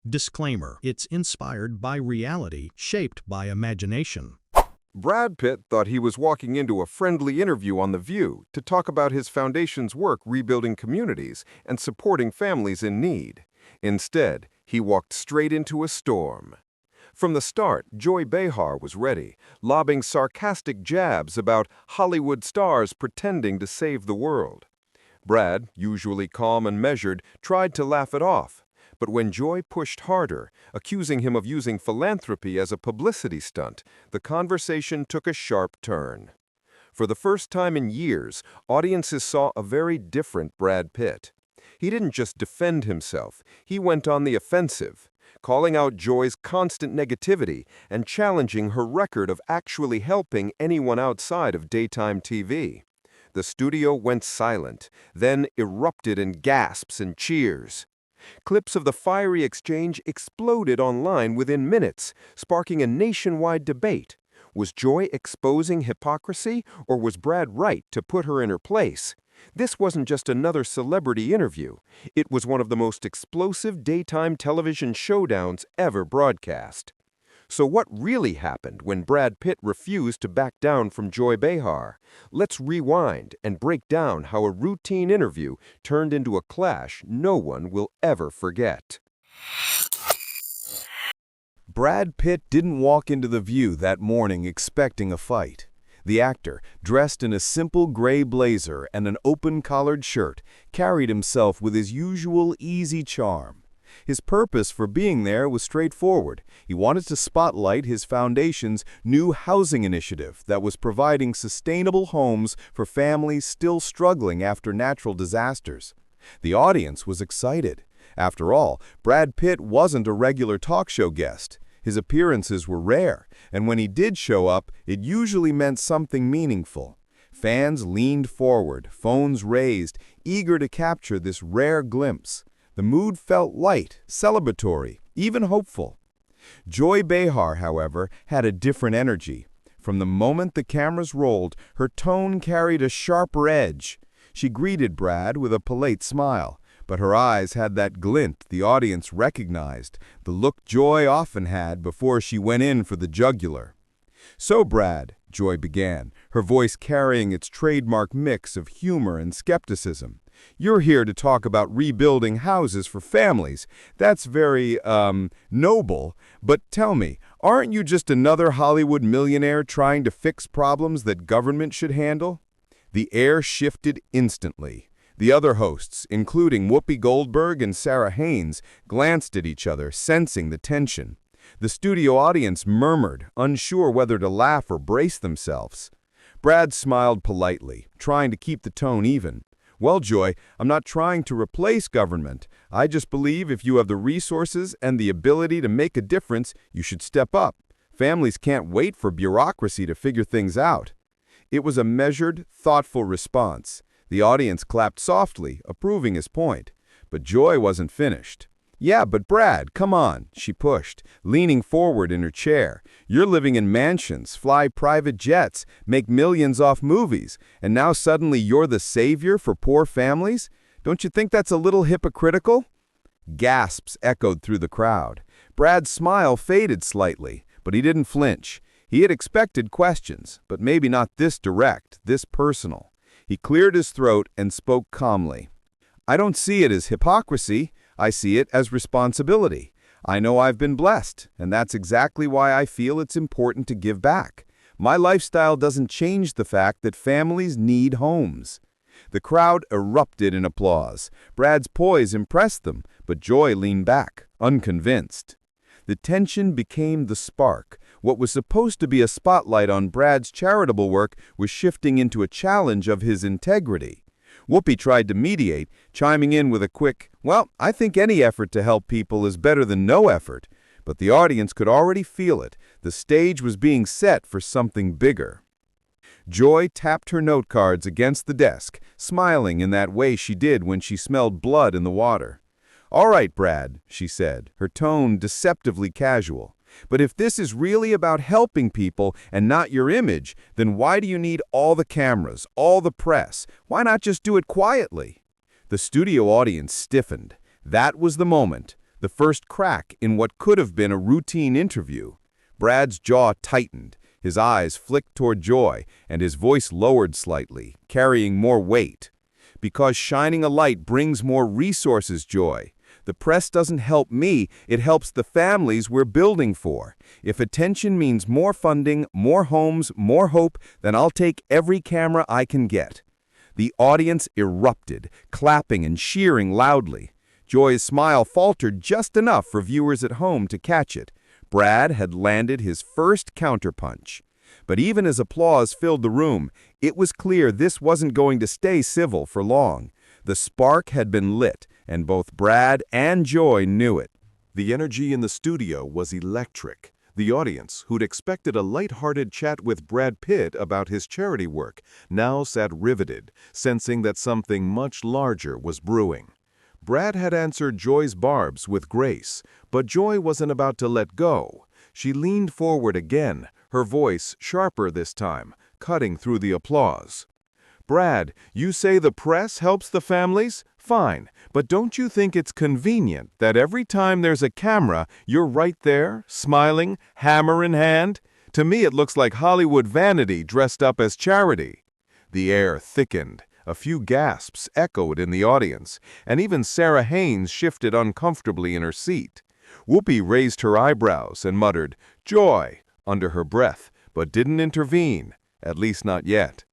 Disclaimer: it's inspired by reality, shaped by imagination. Brad Pitt thought he was walking into a friendly interview on The View to talk about his foundation's work rebuilding communities and supporting families in need. Instead, he walked straight into a storm. From the start, Joy Behar was ready, lobbing sarcastic jabs about Hollywood stars pretending to save the world. Brad, usually calm and measured, tried to laugh it off. But when Joy pushed harder, accusing him of using philanthropy as a publicity stunt, the conversation took a sharp turn. For the first time in years, audiences saw a very different Brad Pitt. He didn't just defend himself, he went on the offensive, calling out Joy's constant negativity and challenging her record of actually helping anyone outside of daytime TV. The studio went silent, then erupted in gasps and cheers. Clips of the fiery exchange exploded online within minutes, sparking a nationwide debate. Was Joy exposing hypocrisy, or was Brad right to put her in her place? This wasn't just another celebrity interview. It was one of the most explosive daytime television showdowns ever broadcast. So what really happened when Brad Pitt refused to back down from Joy Behar? Let's rewind and break down how a routine interview turned into a clash no one will ever forget. Brad Pitt didn't walk into The View that morning expecting a fight. The actor, dressed in a simple gray blazer and an open-collared shirt, carried himself with his usual easy charm. His purpose for being there was straightforward. He wanted to spotlight his foundation's new housing initiative that was providing sustainable homes for families still struggling after natural disasters. The audience was excited. After all, Brad Pitt wasn't a regular talk show guest. His appearances were rare, and when he did show up, it usually meant something meaningful. Fans leaned forward, phones raised, eager to capture this rare glimpse. The mood felt light, celebratory, even hopeful. Joy Behar, however, had a different energy. From the moment the cameras rolled, her tone carried a sharper edge. She greeted Brad with a polite smile, but her eyes had that glint the audience recognized, the look Joy often had before she went in for the jugular. "So, Brad," Joy began, her voice carrying its trademark mix of humor and skepticism, "you're here to talk about rebuilding houses for families. That's very, noble. But tell me, aren't you just another Hollywood millionaire trying to fix problems that government should handle?" The air shifted instantly. The other hosts, including Whoopi Goldberg and Sarah Haynes, glanced at each other, sensing the tension. The studio audience murmured, unsure whether to laugh or brace themselves. Brad smiled politely, trying to keep the tone even. "Well, Joy, I'm not trying to replace government. I just believe if you have the resources and the ability to make a difference, you should step up. Families can't wait for bureaucracy to figure things out." It was a measured, thoughtful response. The audience clapped softly, approving his point. But Joy wasn't finished. "Yeah, but Brad, come on," she pushed, leaning forward in her chair. "You're living in mansions, fly private jets, make millions off movies, and now suddenly you're the savior for poor families? Don't you think that's a little hypocritical?" Gasps echoed through the crowd. Brad's smile faded slightly, but he didn't flinch. He had expected questions, but maybe not this direct, this personal. He cleared his throat and spoke calmly. "I don't see it as hypocrisy. I see it as responsibility. I know I've been blessed, and that's exactly why I feel it's important to give back. My lifestyle doesn't change the fact that families need homes." The crowd erupted in applause. Brad's poise impressed them, but Joy leaned back, unconvinced. The tension became the spark. What was supposed to be a spotlight on Brad's charitable work was shifting into a challenge of his integrity. Whoopi tried to mediate, chiming in with a quick, "Well, I think any effort to help people is better than no effort." But the audience could already feel it. The stage was being set for something bigger. Joy tapped her note cards against the desk, smiling in that way she did when she smelled blood in the water. "All right, Brad," she said, her tone deceptively casual. "But if this is really about helping people and not your image, then why do you need all the cameras, all the press? Why not just do it quietly?" The studio audience stiffened. That was the moment. the first crack in what could have been a routine interview. Brad's jaw tightened, his eyes flicked toward Joy, and his voice lowered slightly, carrying more weight. Because shining a light brings more resources, Joy. The press doesn't help me, it helps the families we're building for. If attention means more funding, more homes, more hope, then I'll take every camera I can get. The audience erupted, clapping and cheering loudly. Joy's smile faltered just enough for viewers at home to catch it. Brad had landed his first counterpunch. But even as applause filled the room, it was clear this wasn't going to stay civil for long. The spark had been lit, and both Brad and Joy knew it. The energy in the studio was electric. The audience, who'd expected a light-hearted chat with Brad Pitt about his charity work, now sat riveted, sensing that something much larger was brewing. Brad had answered Joy's barbs with grace, but Joy wasn't about to let go. She leaned forward again, her voice sharper this time, cutting through the applause. Brad, you say the press helps the families? Fine, but don't you think it's convenient that every time there's a camera, you're right there, smiling, hammer in hand? To me, it looks like Hollywood vanity dressed up as charity. The air thickened. A few gasps echoed in the audience, and even Sarah Haynes shifted uncomfortably in her seat. Whoopi raised her eyebrows and muttered, "Joy," under her breath, but didn't intervene, at least not yet.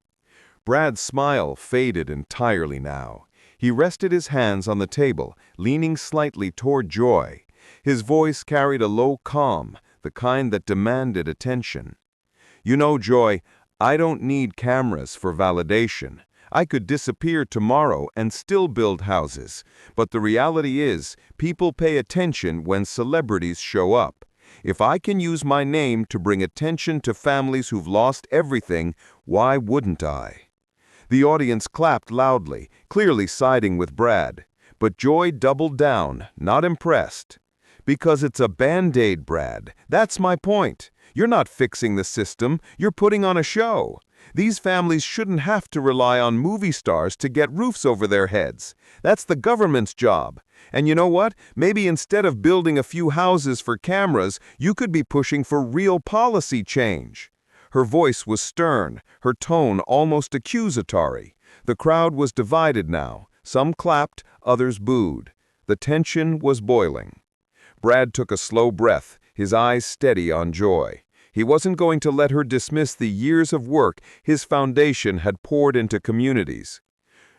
Brad's smile faded entirely now. He rested his hands on the table, leaning slightly toward Joy. His voice carried a low calm, the kind that demanded attention. "You know, Joy, I don't need cameras for validation. I could disappear tomorrow and still build houses. But the reality is, people pay attention when celebrities show up. If I can use my name to bring attention to families who've lost everything, why wouldn't I?" The audience clapped loudly, clearly siding with Brad. But Joy doubled down, not impressed. "Because it's a Band-Aid, Brad. That's my point. You're not fixing the system, you're putting on a show. These families shouldn't have to rely on movie stars to get roofs over their heads. That's the government's job. And you know what? Maybe instead of building a few houses for cameras, you could be pushing for real policy change." Her voice was stern, her tone almost accusatory. The crowd was divided now. Some clapped, others booed. The tension was boiling. Brad took a slow breath, his eyes steady on Joy. He wasn't going to let her dismiss the years of work his foundation had poured into communities.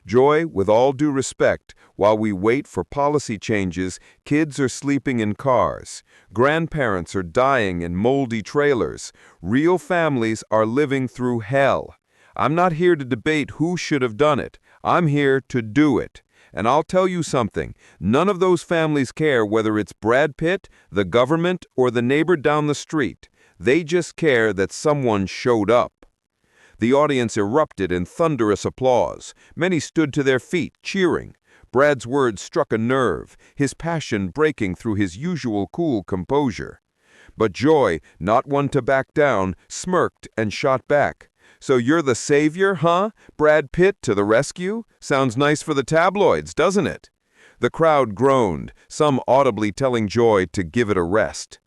"Joy, with all due respect, while we wait for policy changes, kids are sleeping in cars. Grandparents are dying in moldy trailers. Real families are living through hell. I'm not here to debate who should have done it. I'm here to do it. And I'll tell you something, none of those families care whether it's Brad Pitt, the government, or the neighbor down the street. They just care that someone showed up." The audience erupted in thunderous applause. Many stood to their feet, cheering. Brad's words struck a nerve, his passion breaking through his usual cool composure. But Joy, not one to back down, smirked and shot back. "So you're the savior, huh? Brad Pitt to the rescue? Sounds nice for the tabloids, doesn't it?" The crowd groaned, some audibly telling Joy to give it a rest.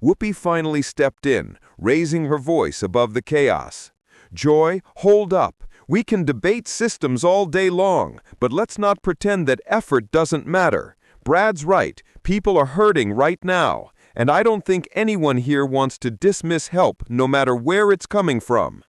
Whoopi finally stepped in, raising her voice above the chaos. "Joy, hold up. We can debate systems all day long, but let's not pretend that effort doesn't matter. Brad's right. People are hurting right now, and I don't think anyone here wants to dismiss help no matter where it's coming from."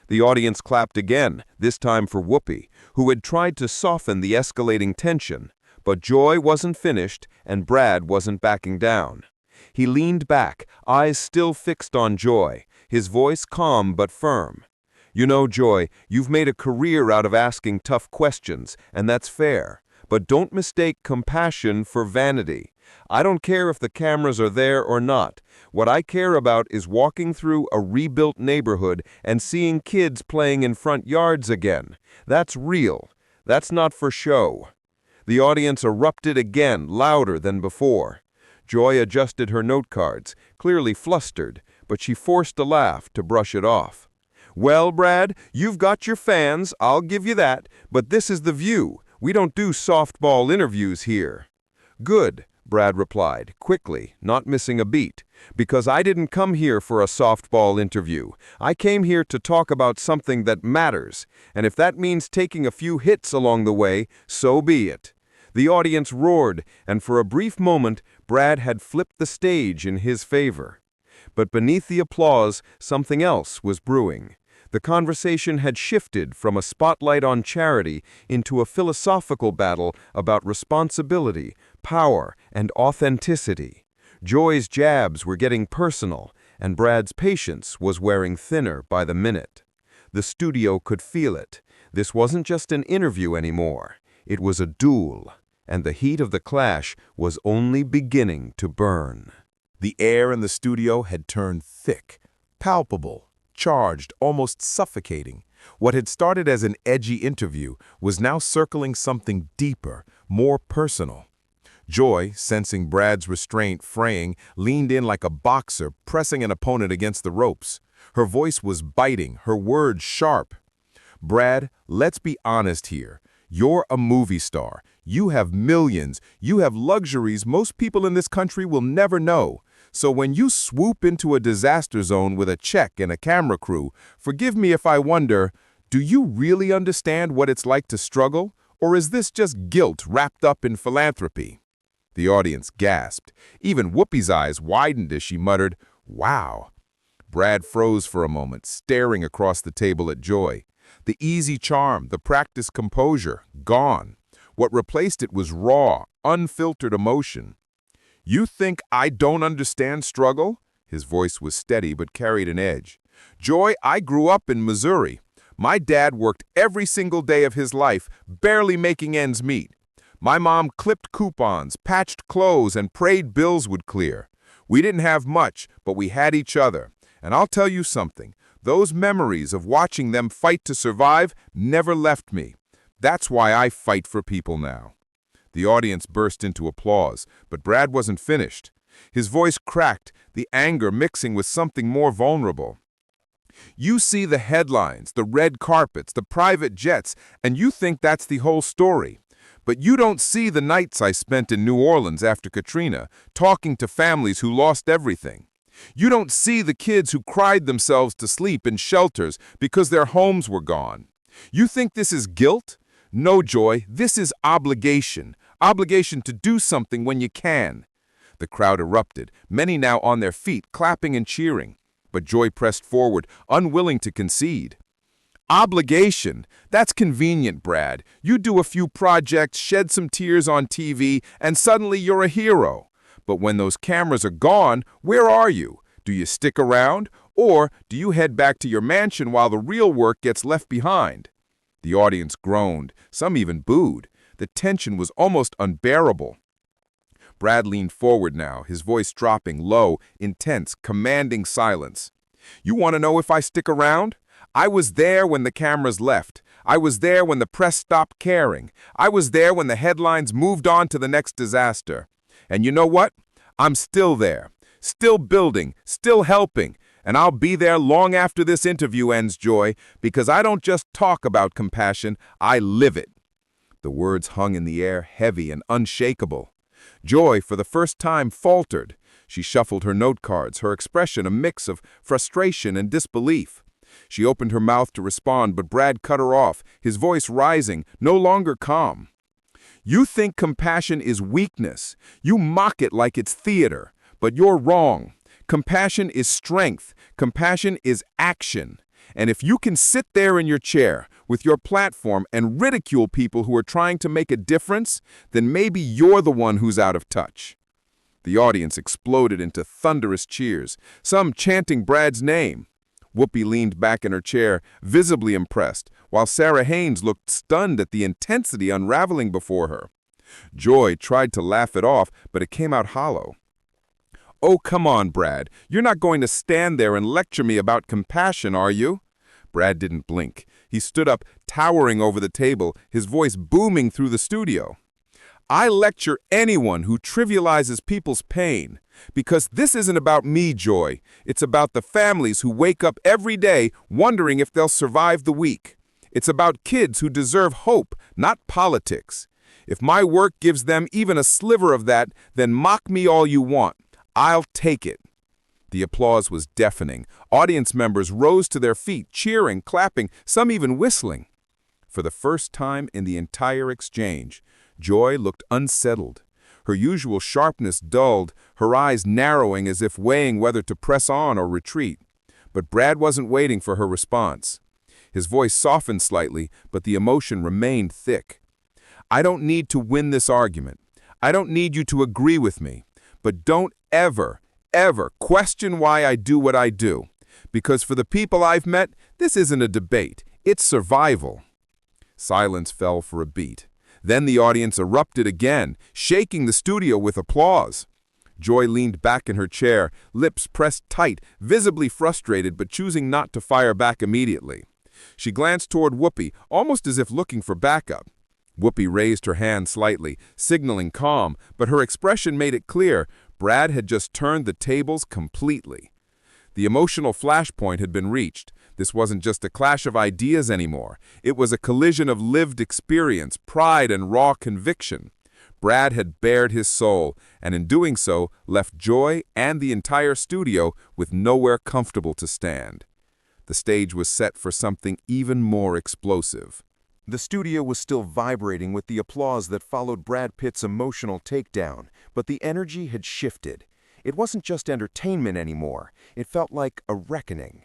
The audience clapped again, this time for Whoopi, who had tried to soften the escalating tension. But Joy wasn't finished, and Brad wasn't backing down. He leaned back, eyes still fixed on Joy, his voice calm but firm. "You know, Joy, you've made a career out of asking tough questions, and that's fair. But don't mistake compassion for vanity. I don't care if the cameras are there or not. What I care about is walking through a rebuilt neighborhood and seeing kids playing in front yards again. That's real. That's not for show." The audience erupted again, louder than before. Joy adjusted her note cards, clearly flustered, but she forced a laugh to brush it off. "Well, Brad, you've got your fans, I'll give you that, but this is The View. We don't do softball interviews here." "Good." Brad replied, quickly, not missing a beat. "Because I didn't come here for a softball interview. I came here to talk about something that matters, and if that means taking a few hits along the way, so be it." The audience roared, and for a brief moment, Brad had flipped the stage in his favor. But beneath the applause, something else was brewing. The conversation had shifted from a spotlight on charity into a philosophical battle about responsibility, power, and authenticity. Joy's jabs were getting personal, and Brad's patience was wearing thinner by the minute. The studio could feel it. This wasn't just an interview anymore. It was a duel, and the heat of the clash was only beginning to burn. The air in the studio had turned thick, palpable, charged, almost suffocating. What had started as an edgy interview was now circling something deeper, more personal. Joy, sensing Brad's restraint fraying, leaned in like a boxer pressing an opponent against the ropes. Her voice was biting, her words sharp. "Brad, let's be honest here. You're a movie star. You have millions. You have luxuries most people in this country will never know. So when you swoop into a disaster zone with a check and a camera crew, forgive me if I wonder, do you really understand what it's like to struggle? Or is this just guilt wrapped up in philanthropy?" The audience gasped. Even Whoopi's eyes widened as she muttered, "Wow." Brad froze for a moment, staring across the table at Joy. The easy charm, the practiced composure, gone. What replaced it was raw, unfiltered emotion. "You think I don't understand struggle?" His voice was steady but carried an edge. "Joy, I grew up in Missouri. My dad worked every single day of his life, barely making ends meet. My mom clipped coupons, patched clothes, and prayed bills would clear. We didn't have much, but we had each other. And I'll tell you something, those memories of watching them fight to survive never left me. That's why I fight for people now." The audience burst into applause, but Brad wasn't finished. His voice cracked, the anger mixing with something more vulnerable. "You see the headlines, the red carpets, the private jets, and you think that's the whole story. But you don't see the nights I spent in New Orleans after Katrina, talking to families who lost everything. You don't see the kids who cried themselves to sleep in shelters because their homes were gone. You think this is guilt? No, Joy, this is obligation. Obligation to do something when you can." The crowd erupted, many now on their feet, clapping and cheering. But Joy pressed forward, unwilling to concede. "Obligation? That's convenient, Brad. You do a few projects, shed some tears on TV, and suddenly you're a hero. But when those cameras are gone, where are you? Do you stick around? Or do you head back to your mansion while the real work gets left behind?" The audience groaned. Some even booed. The tension was almost unbearable. Brad leaned forward now, his voice dropping low, intense, commanding silence. "You want to know if I stick around? I was there when the cameras left. I was there when the press stopped caring. I was there when the headlines moved on to the next disaster. And you know what? I'm still there, still building, still helping. And I'll be there long after this interview ends, Joy, because I don't just talk about compassion, I live it." The words hung in the air, heavy and unshakable. Joy, for the first time, faltered. She shuffled her note cards, her expression a mix of frustration and disbelief. She opened her mouth to respond, but Brad cut her off, his voice rising, no longer calm. "You think compassion is weakness. You mock it like it's theater. But you're wrong. Compassion is strength. Compassion is action. And if you can sit there in your chair with your platform and ridicule people who are trying to make a difference, then maybe you're the one who's out of touch." The audience exploded into thunderous cheers, some chanting Brad's name. Whoopi leaned back in her chair, visibly impressed, while Sarah Haynes looked stunned at the intensity unraveling before her. Joy tried to laugh it off, but it came out hollow. "Oh, come on, Brad. You're not going to stand there and lecture me about compassion, are you?" Brad didn't blink. He stood up, towering over the table, his voice booming through the studio. "I lecture anyone who trivializes people's pain. Because this isn't about me, Joy. It's about the families who wake up every day wondering if they'll survive the week. It's about kids who deserve hope, not politics. If my work gives them even a sliver of that, then mock me all you want. I'll take it." The applause was deafening. Audience members rose to their feet, cheering, clapping, some even whistling. For the first time in the entire exchange, Joy looked unsettled. Her usual sharpness dulled, her eyes narrowing as if weighing whether to press on or retreat. But Brad wasn't waiting for her response. His voice softened slightly, but the emotion remained thick. "I don't need to win this argument. I don't need you to agree with me. But don't ever question why I do what I do. Because for the people I've met, this isn't a debate. It's survival." Silence fell for a beat. Then the audience erupted again, shaking the studio with applause. Joy leaned back in her chair, lips pressed tight, visibly frustrated but choosing not to fire back immediately. She glanced toward Whoopi, almost as if looking for backup. Whoopi raised her hand slightly, signaling calm, but her expression made it clear Brad had just turned the tables completely. The emotional flashpoint had been reached. This wasn't just a clash of ideas anymore. It was a collision of lived experience, pride, and raw conviction. Brad had bared his soul, and in doing so, left Joy and the entire studio with nowhere comfortable to stand. The stage was set for something even more explosive. The studio was still vibrating with the applause that followed Brad Pitt's emotional takedown, but the energy had shifted. It wasn't just entertainment anymore. It felt like a reckoning.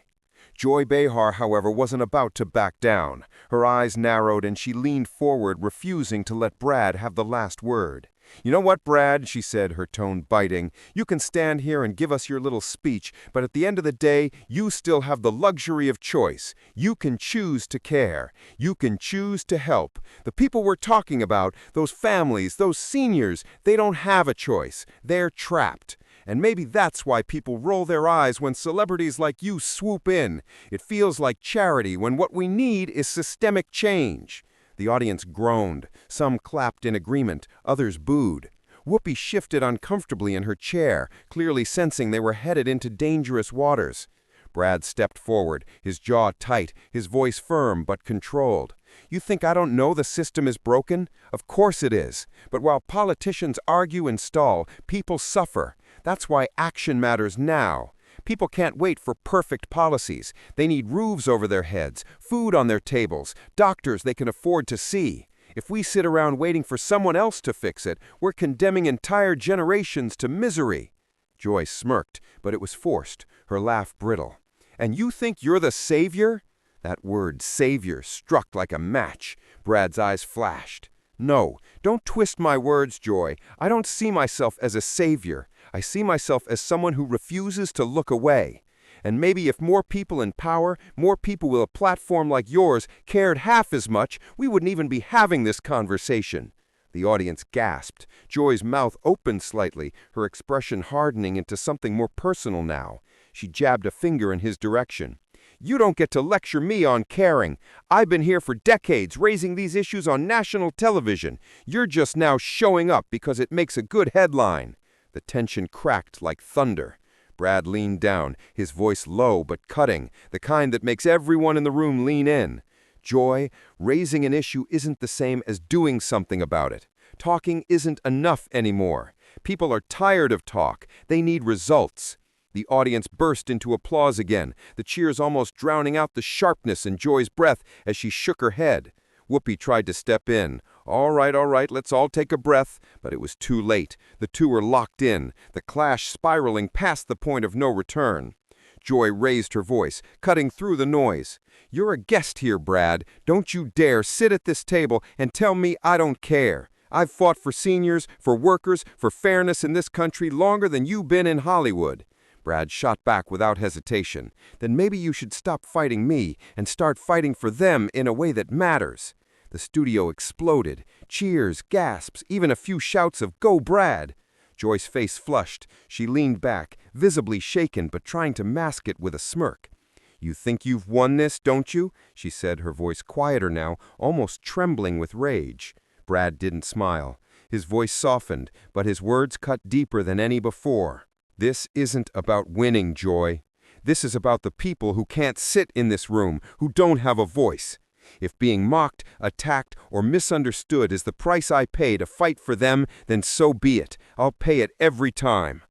Joy Behar, however, wasn't about to back down. Her eyes narrowed and she leaned forward, refusing to let Brad have the last word. "You know what, Brad," she said, her tone biting, "you can stand here and give us your little speech, but at the end of the day, you still have the luxury of choice. You can choose to care. You can choose to help. The people we're talking about, those families, those seniors, they don't have a choice. They're trapped. And maybe that's why people roll their eyes when celebrities like you swoop in. It feels like charity when what we need is systemic change." The audience groaned. Some clapped in agreement, others booed. Whoopi shifted uncomfortably in her chair, clearly sensing they were headed into dangerous waters. Brad stepped forward, his jaw tight, his voice firm but controlled. "You think I don't know the system is broken? Of course it is. But while politicians argue and stall, people suffer. That's why action matters now. People can't wait for perfect policies. They need roofs over their heads, food on their tables, doctors they can afford to see. If we sit around waiting for someone else to fix it, we're condemning entire generations to misery." Joy smirked, but it was forced, her laugh brittle. "And you think you're the savior?" That word, savior, struck like a match. Brad's eyes flashed. "No, don't twist my words, Joy. I don't see myself as a savior. I see myself as someone who refuses to look away. And maybe if more people in power, more people with a platform like yours, cared half as much, we wouldn't even be having this conversation." The audience gasped. Joy's mouth opened slightly, her expression hardening into something more personal now. She jabbed a finger in his direction. "You don't get to lecture me on caring. I've been here for decades, raising these issues on national television. You're just now showing up because it makes a good headline." The tension cracked like thunder. Brad leaned down, his voice low but cutting, the kind that makes everyone in the room lean in. "Joy, raising an issue isn't the same as doing something about it. Talking isn't enough anymore. People are tired of talk. They need results." The audience burst into applause again, the cheers almost drowning out the sharpness in Joy's breath as she shook her head. Whoopi tried to step in. All right, let's all take a breath." But it was too late. The two were locked in, the clash spiraling past the point of no return. Joy raised her voice, cutting through the noise. "You're a guest here, Brad. Don't you dare sit at this table and tell me I don't care. I've fought for seniors, for workers, for fairness in this country longer than you've been in Hollywood." Brad shot back without hesitation. "Then maybe you should stop fighting me and start fighting for them in a way that matters." The studio exploded. Cheers, gasps, even a few shouts of "Go, Brad!" Joy's face flushed. She leaned back, visibly shaken but trying to mask it with a smirk. "You think you've won this, don't you?" she said, her voice quieter now, almost trembling with rage. Brad didn't smile. His voice softened, but his words cut deeper than any before. "This isn't about winning, Joy. This is about the people who can't sit in this room, who don't have a voice. If being mocked, attacked, or misunderstood is the price I pay to fight for them, then so be it. I'll pay it every time."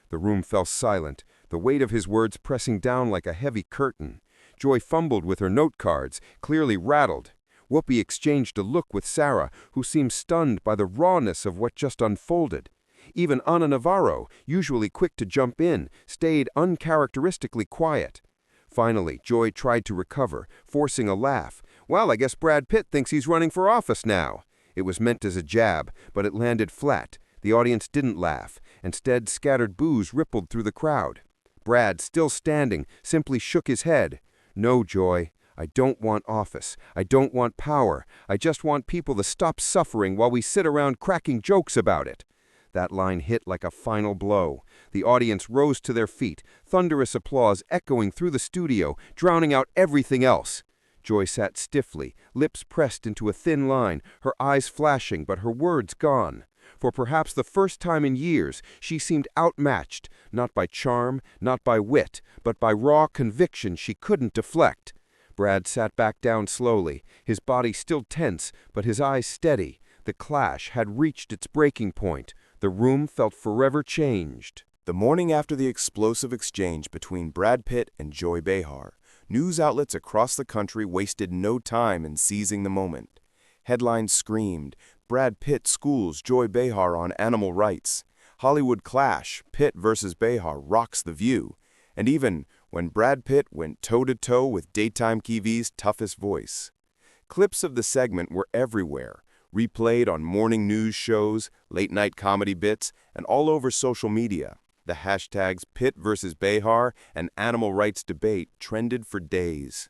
The room fell silent, the weight of his words pressing down like a heavy curtain. Joy fumbled with her note cards, clearly rattled. Whoopi exchanged a look with Sarah, who seemed stunned by the rawness of what just unfolded. Even Ana Navarro, usually quick to jump in, stayed uncharacteristically quiet. Finally, Joy tried to recover, forcing a laugh. "Well, I guess Brad Pitt thinks he's running for office now." It was meant as a jab, but it landed flat. The audience didn't laugh. Instead, scattered boos rippled through the crowd. Brad, still standing, simply shook his head. "No, Joy. I don't want office. I don't want power. I just want people to stop suffering while we sit around cracking jokes about it." That line hit like a final blow. The audience rose to their feet, thunderous applause echoing through the studio, drowning out everything else. Joy sat stiffly, lips pressed into a thin line, her eyes flashing but her words gone. For perhaps the first time in years, she seemed outmatched, not by charm, not by wit, but by raw conviction she couldn't deflect. Brad sat back down slowly, his body still tense, but his eyes steady. The clash had reached its breaking point. The room felt forever changed. The morning after the explosive exchange between Brad Pitt and Joy Behar, news outlets across the country wasted no time in seizing the moment. Headlines screamed, "Brad Pitt schools Joy Behar on animal rights," "Hollywood clash, Pitt versus Behar rocks the View," and even when Brad Pitt went toe-to-toe with daytime TV's toughest voice. Clips of the segment were everywhere, replayed on morning news shows, late-night comedy bits, and all over social media. The hashtags Pitt versus Behar and animal rights debate trended for days.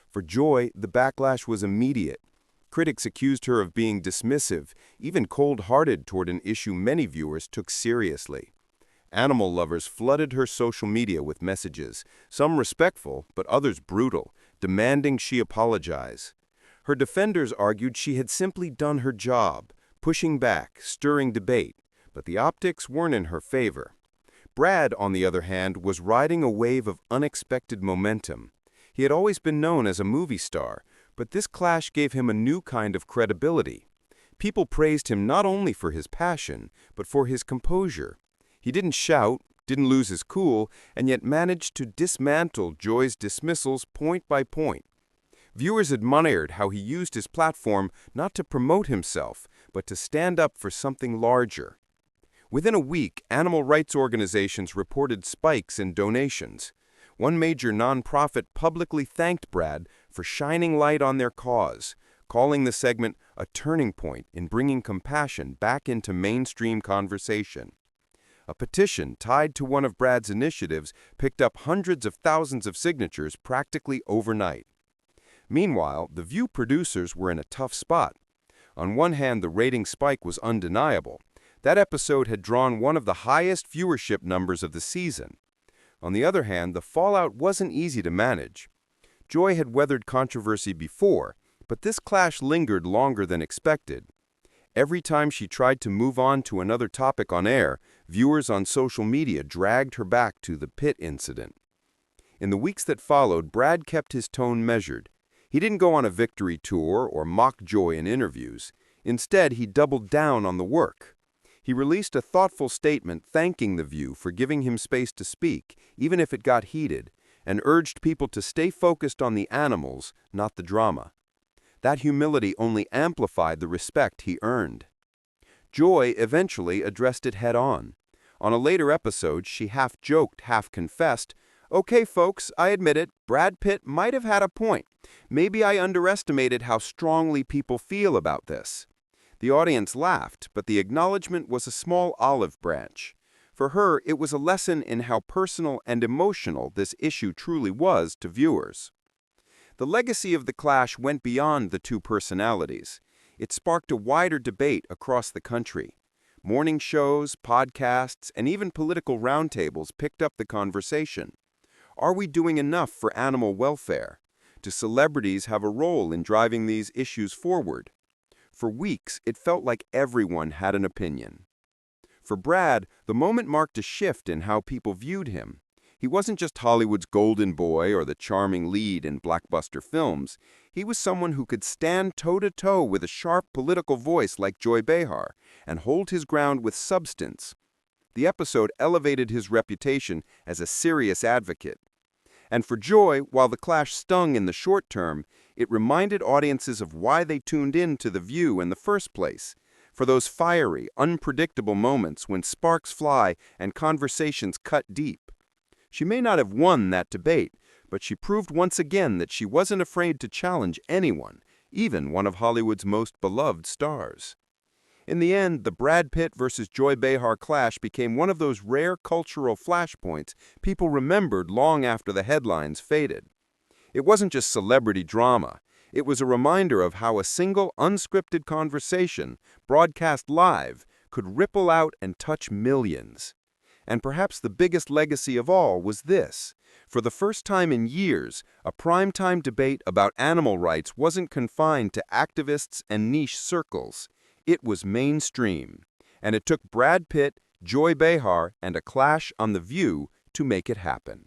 For Joy, the backlash was immediate. Critics accused her of being dismissive, even cold-hearted toward an issue many viewers took seriously. Animal lovers flooded her social media with messages, some respectful, but others brutal, demanding she apologize. Her defenders argued she had simply done her job, pushing back, stirring debate, but the optics weren't in her favor. Brad, on the other hand, was riding a wave of unexpected momentum. He had always been known as a movie star, but this clash gave him a new kind of credibility. People praised him not only for his passion, but for his composure. He didn't shout, didn't lose his cool, and yet managed to dismantle Joy's dismissals point by point. Viewers admired how he used his platform not to promote himself, but to stand up for something larger. Within a week, animal rights organizations reported spikes in donations. One major nonprofit publicly thanked Brad for shining light on their cause, calling the segment a turning point in bringing compassion back into mainstream conversation. A petition tied to one of Brad's initiatives picked up hundreds of thousands of signatures practically overnight. Meanwhile, the View producers were in a tough spot. On one hand, the rating spike was undeniable. That episode had drawn one of the highest viewership numbers of the season. On the other hand, the fallout wasn't easy to manage. Joy had weathered controversy before, but this clash lingered longer than expected. Every time she tried to move on to another topic on air, viewers on social media dragged her back to the Pitt incident. In the weeks that followed, Brad kept his tone measured. He didn't go on a victory tour or mock Joy in interviews. Instead, he doubled down on the work. He released a thoughtful statement thanking The View for giving him space to speak, even if it got heated, and urged people to stay focused on the animals, not the drama. That humility only amplified the respect he earned. Joy eventually addressed it head-on. On a later episode, she half-joked, half-confessed, "Okay, folks, I admit it, Brad Pitt might have had a point. Maybe I underestimated how strongly people feel about this." The audience laughed, but the acknowledgement was a small olive branch. For her, it was a lesson in how personal and emotional this issue truly was to viewers. The legacy of the clash went beyond the two personalities. It sparked a wider debate across the country. Morning shows, podcasts, and even political roundtables picked up the conversation. Are we doing enough for animal welfare? Do celebrities have a role in driving these issues forward? For weeks, it felt like everyone had an opinion. For Brad, the moment marked a shift in how people viewed him. He wasn't just Hollywood's golden boy or the charming lead in blockbuster films. He was someone who could stand toe-to-toe with a sharp political voice like Joy Behar and hold his ground with substance. The episode elevated his reputation as a serious advocate. And for Joy, while the clash stung in the short term, it reminded audiences of why they tuned in to The View in the first place. For those fiery, unpredictable moments when sparks fly and conversations cut deep. She may not have won that debate, but she proved once again that she wasn't afraid to challenge anyone, even one of Hollywood's most beloved stars. In the end, the Brad Pitt versus Joy Behar clash became one of those rare cultural flashpoints people remembered long after the headlines faded. It wasn't just celebrity drama. It was a reminder of how a single unscripted conversation, broadcast live, could ripple out and touch millions. And perhaps the biggest legacy of all was this. For the first time in years, a primetime debate about animal rights wasn't confined to activists and niche circles. It was mainstream. And it took Brad Pitt, Joy Behar, and a clash on The View to make it happen.